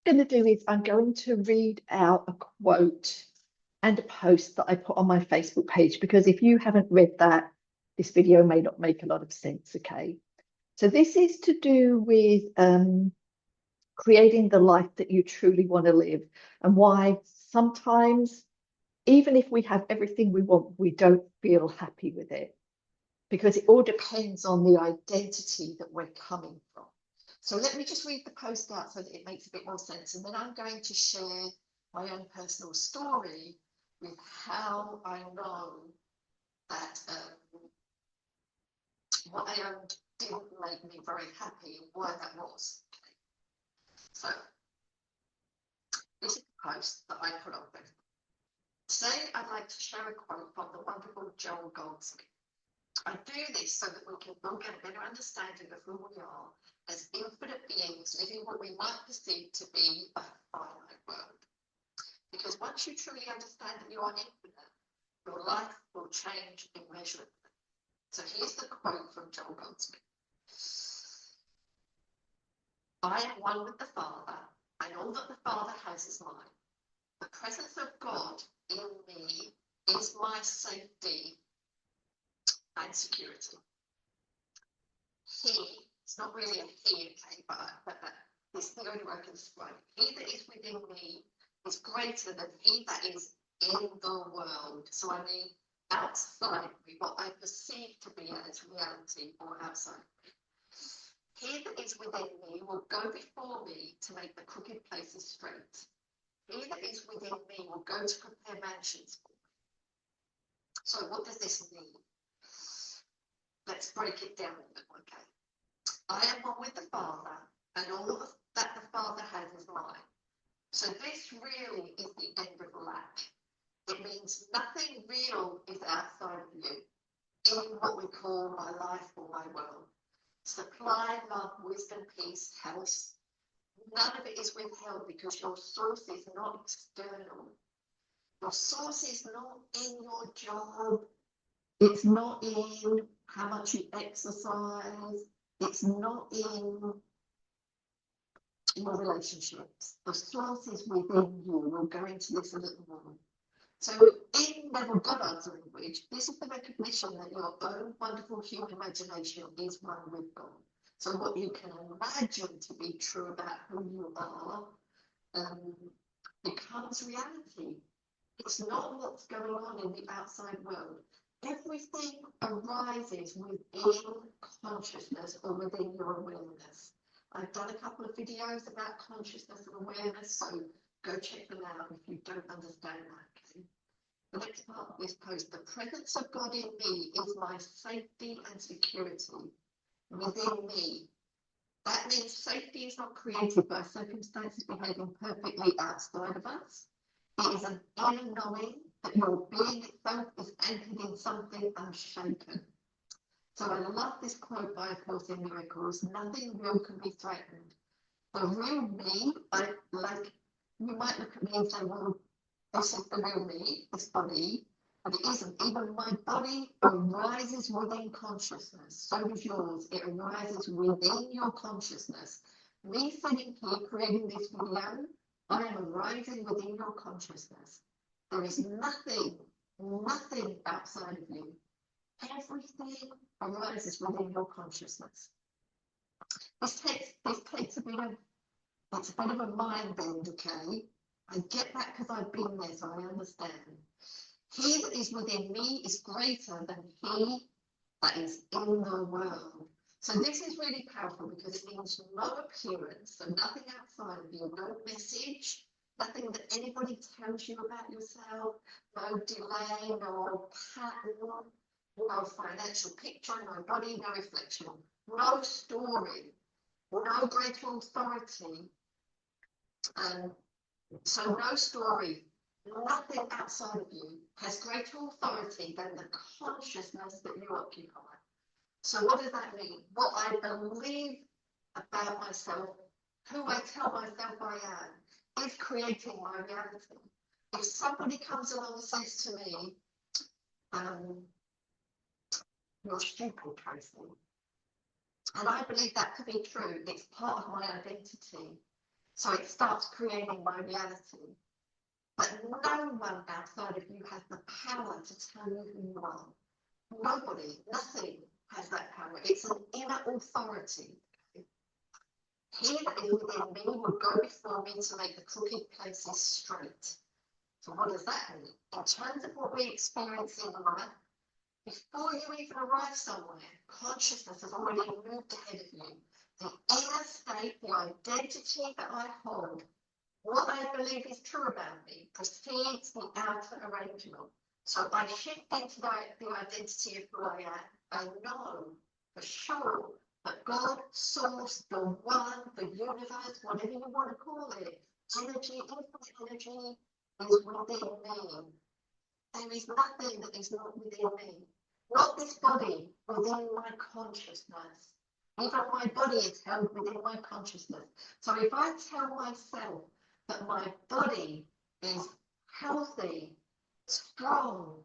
going to do is I'm going to read out a quote and a post that I put on my Facebook page, because if you haven't read that, this video may not make a lot of sense. Okay. So this is to do with creating the life that you truly want to live, and why sometimes, even if we have everything we want, we don't feel happy with it, because it all depends on the identity that we're coming from. So let me just read the post out so that it makes a bit more sense. And then I'm going to share my own personal story with how I know that what I owned didn't make me very happy and why that was. Okay. So this is the post that I put on there. Today I'd like to share a quote from the wonderful Joel Goldsmith. I do this so that we can all get a better understanding of who we are as infinite beings living what we might perceive to be a finite world. Because once you truly understand that you are infinite, your life will change immeasurably. So here's the quote from Joel Goldsmith. I am one with the Father, and all that the Father has is mine. The presence of God in me is my safety and security. He, it's not really a he, okay, but this is the only way I can describe it. He that is within me is greater than he that is in the world. So I mean outside me, what I perceive to be as reality or outside me. He that is within me will go before me to make the crooked places straight. He that is within me will go to prepare mansions for me. So what does this mean? Let's break it down a bit, okay? I am one with the Father, and all that the Father has is mine. So this really is the end of lack. It means nothing real is outside of you, in what we call my life or my world. Supply, love, wisdom, peace, health, none of it is withheld because your source is not external. Your source is not in your job. It's not in how much you exercise. It's not in your relationships. The source is within you. We'll go into this a little more. So in Neville Goddard's language, this is the recognition that your own wonderful human imagination is one with God. So what you can imagine to be true about who you are becomes reality. It's not what's going on in the outside world. Everything arises within consciousness or within your awareness. I've done a couple of videos about consciousness and awareness, so go check them out if you don't understand that. Okay? The next part of this post, the presence of God in me is my safety and security within me. That means safety is not created by circumstances behaving perfectly outside of us. It is an inner knowing that your being itself is anchored in something unshaken. So I love this quote by A Course in Miracles, nothing real can be threatened. The real me, you might look at me and say, well, this is the real me, this body, but it isn't. Even my body arises within consciousness. So does yours. It arises within your consciousness. Me sitting here creating this video, I am arising within your consciousness. There is nothing outside of you. Everything arises within your consciousness. This takes a bit of a mind bend, okay? I get that because I've been there, so I understand. He that is within me is greater than he that is in the world. So this is really powerful because it means no appearance, so nothing outside of you, no message, nothing that anybody tells you about yourself, no delay, no pattern, no financial picture, no body, no reflection, no story, no greater authority. So no story, nothing outside of you has greater authority than the consciousness that you occupy. So what does that mean? What I believe about myself, who I tell myself I am, is creating my reality. If somebody comes along and says to me, you're stupid, Tracy, and I believe that to be true, it's part of my identity. So it starts creating my reality. But no one outside of you has the power to tell you who you are. Nobody, nothing has that power. It's an inner authority. He that is within me will go before me to make the crooked places straight. So what does that mean? In terms of what we experience in life, before you even arrive somewhere, consciousness has already moved ahead of you. The inner state, the identity that I hold, what I believe is true about me, precedes the outer arrangement. So I shift into the identity of who I am. I know for sure that God, source, the one, the universe, whatever you want to call it, energy, infinite energy, is within me. There is nothing that is not within me. Not this body, within my consciousness. Even my body is held within my consciousness. So if I tell myself that my body is healthy, strong,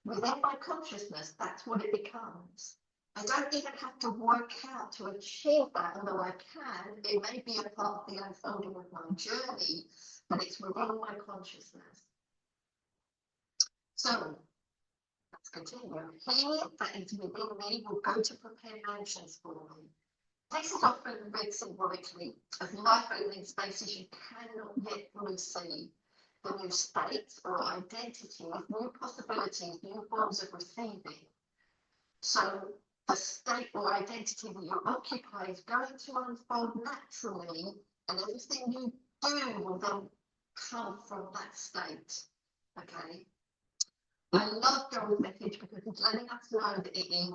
within my consciousness, that's what it becomes. I don't even have to work out to achieve that, although I can. It may be a part of the unfolding of my journey, but it's within my consciousness. So, let's continue. He that is within me will go to prepare mansions for me. This is often read symbolically as life opening spaces you cannot yet fully see. The new states or identities, new possibilities, new forms of receiving. So the state or identity that you occupy is going to unfold naturally, and everything you do will then come from that state. Okay? I love Joel's message because it's letting us know that it is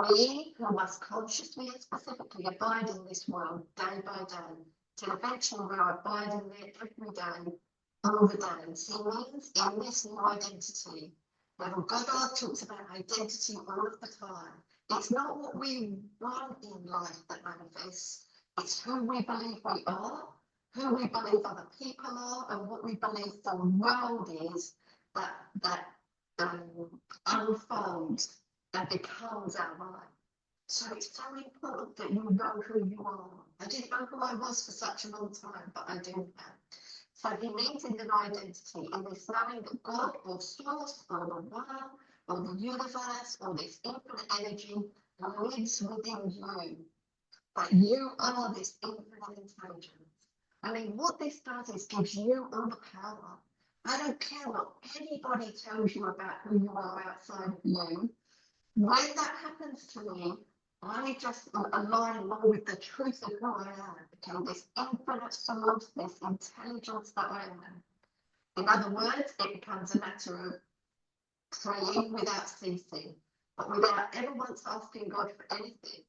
we who must consciously and specifically abide in this world day by day, till eventually we are abiding there every day, all the days. He means in this new identity. When God talks about identity all of the time, it's not what we want in life that manifests, it's who we believe we are, who we believe other people are, and what we believe the world is that unfolds and becomes our life. So it's so important that you know who you are. I didn't know who I was for such a long time, but I do now. So he means in an identity, in this knowing that God or source or the one or the universe or this infinite energy lives within you. That you are this infinite intelligence. I mean, what this does is gives you all the power. I don't care what anybody tells you about who you are outside of you. When that happens to me, I just align more with the truth of who I am, okay? This infinite source, this intelligence that I am. In other words, it becomes a matter of praying without ceasing, but without ever once asking God for anything.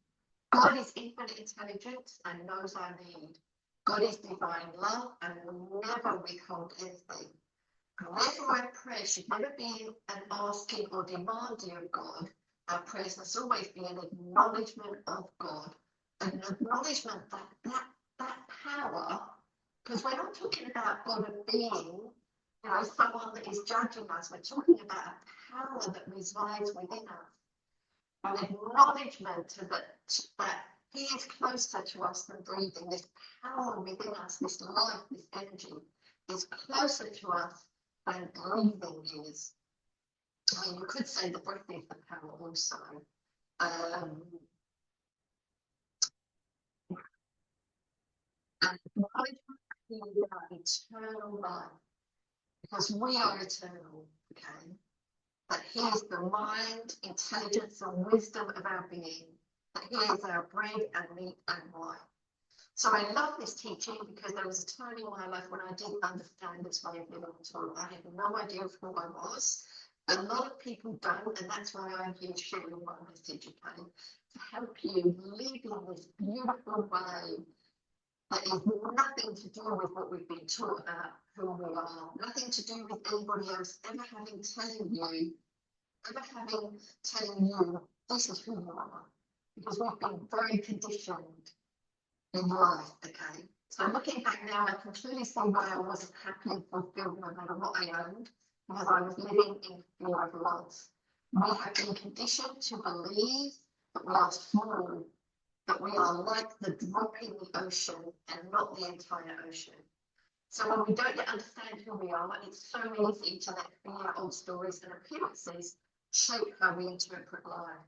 God is infinite intelligence and knows our need. God is divine love and will never withhold anything. Whenever our prayer should never be an asking or demanding of God, our prayers must always be an acknowledgement of God, an acknowledgement that power, because we're not talking about God of being, someone that is judging us. We're talking about a power that resides within us, an acknowledgement that He is closer to us than breathing. This power within us, this life, this energy, is closer to us than breathing is. I mean, you could say the breath is the power also. And acknowledgement of eternal life, because we are eternal, okay? That He is the mind, intelligence, and wisdom of our being. That He is our bread and meat and wine. So I love this teaching because there was a time in my life when I didn't understand this way of living at all. I had no idea of who I was. A lot of people don't, and that's why I'm here sharing my message, okay? To help you live in this beautiful way that is nothing to do with what we've been taught about who we are, nothing to do with anybody else ever telling you this is who you are, because we've been very conditioned in life, okay? So looking back now, I can clearly see why I wasn't happy and fulfilled no matter what I owned, because I was living in fear of loss. We have been conditioned to believe that we are small, that we are like the drop in the ocean and not the entire ocean. So when we don't yet understand who we are, it's so easy to let fear, old stories and appearances shape how we interpret life.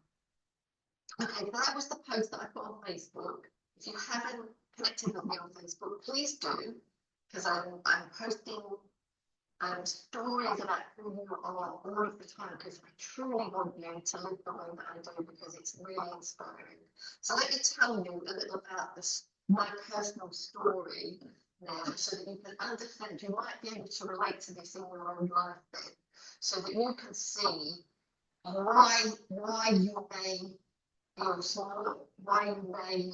Okay, that was the post that I put on Facebook. If you haven't connected with me on Facebook, please do, because I'm posting stories about who you are all of the time, because I truly want you to live the way that I do, because it's really inspiring. So let me tell you a little about this, my personal story now, so that you can understand. You might be able to relate to this in your own life then, so that you can see why you may feel small, why you may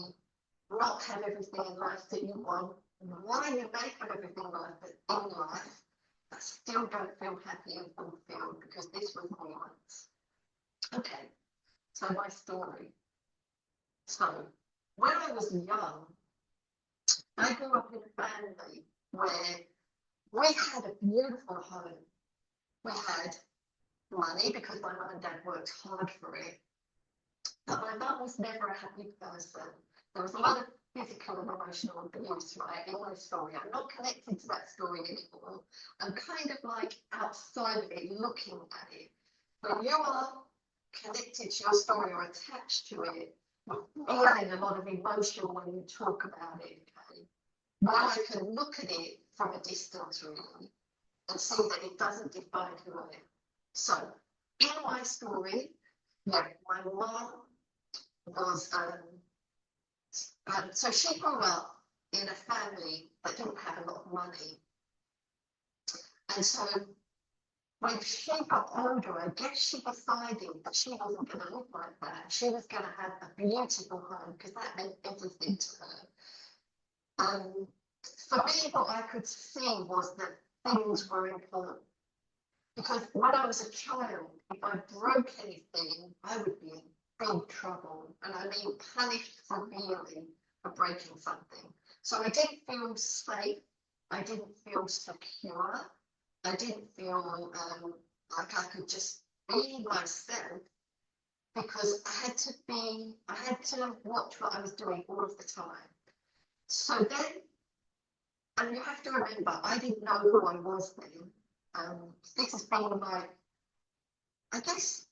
not have everything in life that you want, and why you may have everything in life but still don't feel happy and fulfilled, because this was me once. Okay, so my story. So when I was young, I grew up in a family where we had a beautiful home. We had money because my mum and dad worked hard for it. But my mum was never a happy person. There was a lot of physical and emotional abuse, right, in my story. I'm not connected to that story anymore. I'm kind of like outside of it, looking at it. When you are connected to your story or attached to it, you're feeling a lot of emotion when you talk about it, okay? Now I can look at it from a distance, really, and see that it doesn't define who I am. So, in my story, yeah, my mom was so she grew up in a family that didn't have a lot of money, and so when she got older, I guess she decided that she wasn't going to live like that. She was going to have a beautiful home, because that meant everything to her. For me, what I could see was that things were important. Because when I was a child, if I broke anything, I would be in big trouble. And I mean punished severely for breaking something. So I didn't feel safe. I didn't feel secure. I didn't feel like I could just be myself, because I had to watch what I was doing all of the time. So then, and you have to remember, I didn't know who I was then. This has been I guess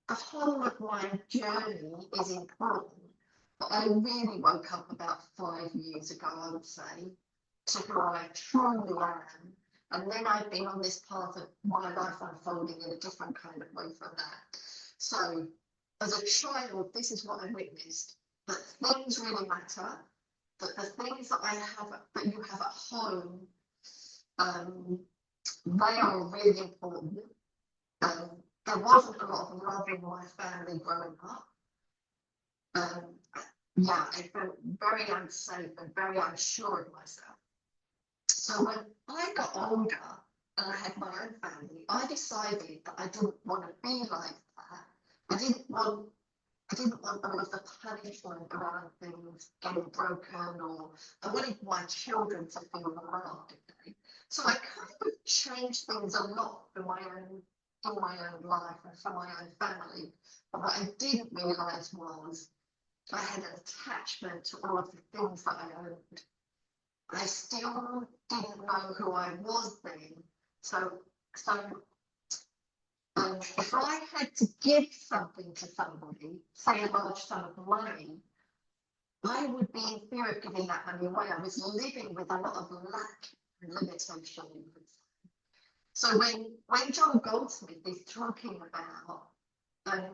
the whole of my journey is important, but I really woke up about 5 years ago, I would say, to who I truly am. And then I've been on this path of my life unfolding in a different kind of way from that. So as a child, this is what I witnessed, that things really matter, that the things that that you have at home, they are really important. There wasn't a lot of love in my family growing up. Yeah, I felt very unsafe and very unsure of myself. So when I got older and I had my own family, I decided that I didn't want to be like that. I didn't want all of the punishment around things getting broken, or I wanted my children to feel loved. Okay? So I kind of changed things a lot in my own life and for my own family. But what I didn't realise was I had an attachment to all of the things that I owned. I still didn't know who I was then. So if I had to give something to somebody, say a large sum of money, I would be in fear of giving that money away. I was living with a lot of lack and limitation. So when John Goldsmith is talking about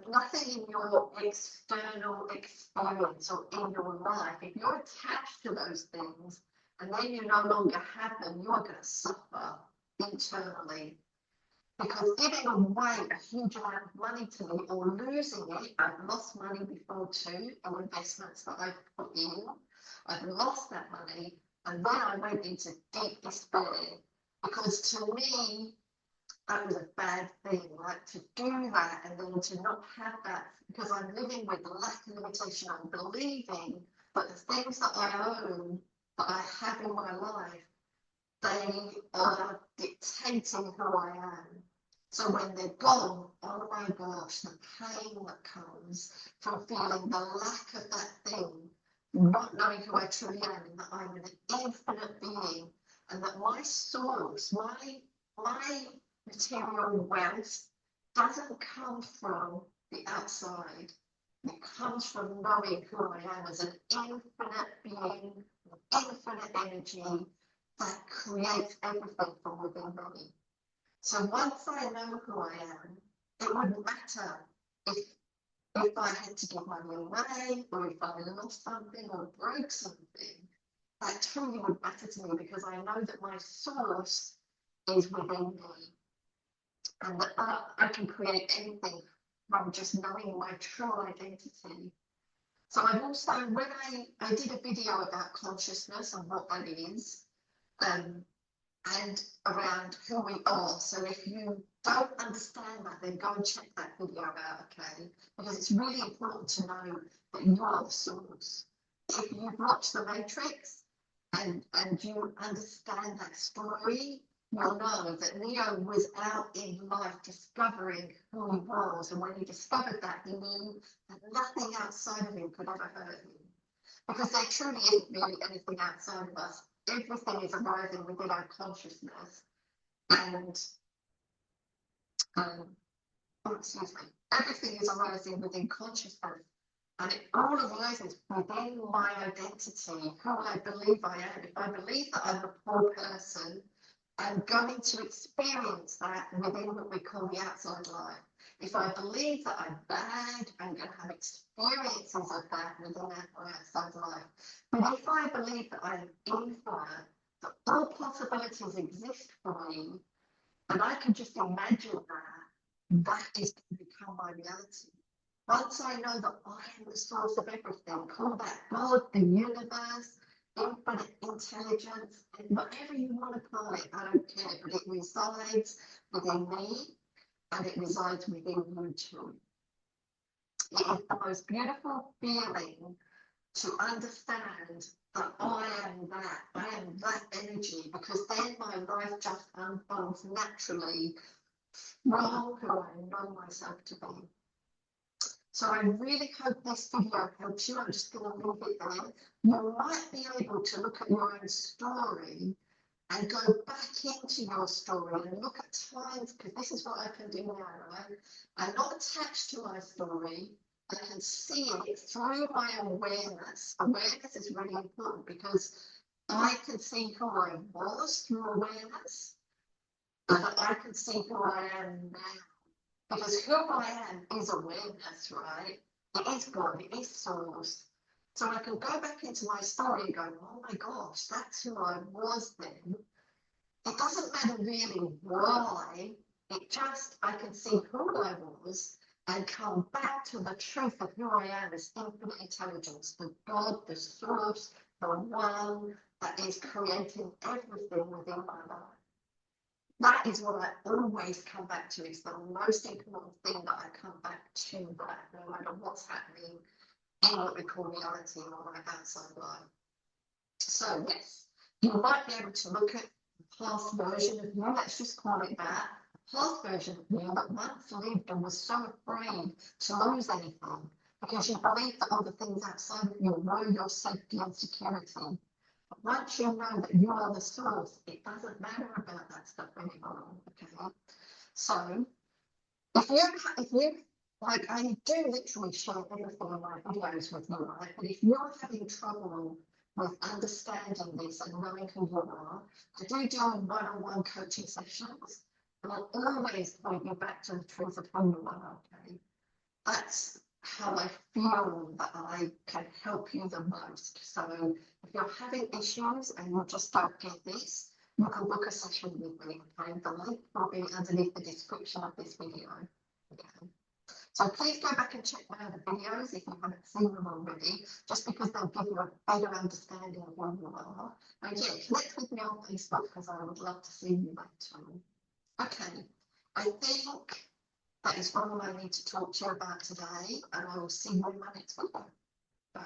nothing in your external experience or in your life, if you're attached to those things and then you no longer have them, you're going to suffer internally. Because giving away a huge amount of money to me or losing it, I've lost money before too, in investments that I've put in. I've lost that money, and then I went into deep despair, because to me, that was a bad thing, like to do that and then to not have that, because I'm living with lack and limitation. I'm believing that the things that I own, that I have in my life, they are dictating who I am. So when they're gone, oh my gosh, the pain that comes from feeling the lack of that thing, not knowing who I truly am, and that I'm an infinite being, and that my source, my material wealth doesn't come from the outside. It comes from knowing who I am as an infinite being, infinite energy that creates everything from within me. So once I know who I am, it wouldn't matter if I had to give money away, or if I lost something or broke something. That truly would matter to me, because I know that my source is within me, and that I can create anything from just knowing my true identity. So I've also, when I did a video about consciousness and what that is, and around who we are. So if you don't understand that, then go and check that video out, okay? Because it's really important to know that you are the source. If you've watched The Matrix and you understand that story, you'll know that Neo was out in life discovering who he was. And when he discovered that, he knew that nothing outside of him could ever hurt him. Because there truly isn't really anything outside of us. Everything is arising within our consciousness, and excuse me, everything is arising within consciousness, and it all arises within my identity, who I believe I am. If I believe that I'm a poor person, I'm going to experience that within what we call the outside life. If I believe that I'm bad, I'm going to have experiences of that within my outside life. But if I believe that I am infinite, that all possibilities exist for me, and I can just imagine that, that is going to become my reality. Once I know that I am the source of everything, call that God, the universe, infinite intelligence, whatever you want to call it, I don't care, but it resides within me, and it resides within you too. It is the most beautiful feeling to understand that I am that energy, because then my life just unfolds naturally from who I know myself to be. So I really hope this video helps you. I'm just going to leave it there. You might be able to look at your own story and go back into your story and look at times, because this is what I can do now, right? I'm not attached to my story. I can see it through my awareness. Awareness is really important, because I can see who I was through awareness, and I can see who I am now. Because who I am is awareness, right? It is God, it is source. So I can go back into my story and go, oh my gosh, that's who I was then. It doesn't matter really why, it just, I can see who I was and come back to the truth of who I am as infinite intelligence, the God, the source, the one that is creating everything within my life. That is what I always come back to. It's the most important thing that I come back to, that no matter what's happening in what we call reality or my outside life. So yes, you might be able to look at the past version of you, let's just call it that, a past version of you that once lived and was so afraid to lose anything, because you believe that other things outside of you were your safety and security. Once you know that you are the source, it doesn't matter about that stuff anymore, okay? So, if you, like, I do literally share everything in my videos with you, right? But if you're having trouble with understanding this and knowing who you are, I do one-on-one coaching sessions, and I'll always point you back to the truth of who you are, okay? That's how I feel that I can help you the most. So if you're having issues and you just don't get this, you can book a session with me, okay? The link will be underneath the description of this video, okay? So please go back and check my other videos if you haven't seen them already, just because they'll give you a better understanding of who you are. And yeah, connect with me on Facebook, because I would love to see you there too. Okay, I think that is all I need to talk to you about today, and I will see you in my next video. Bye.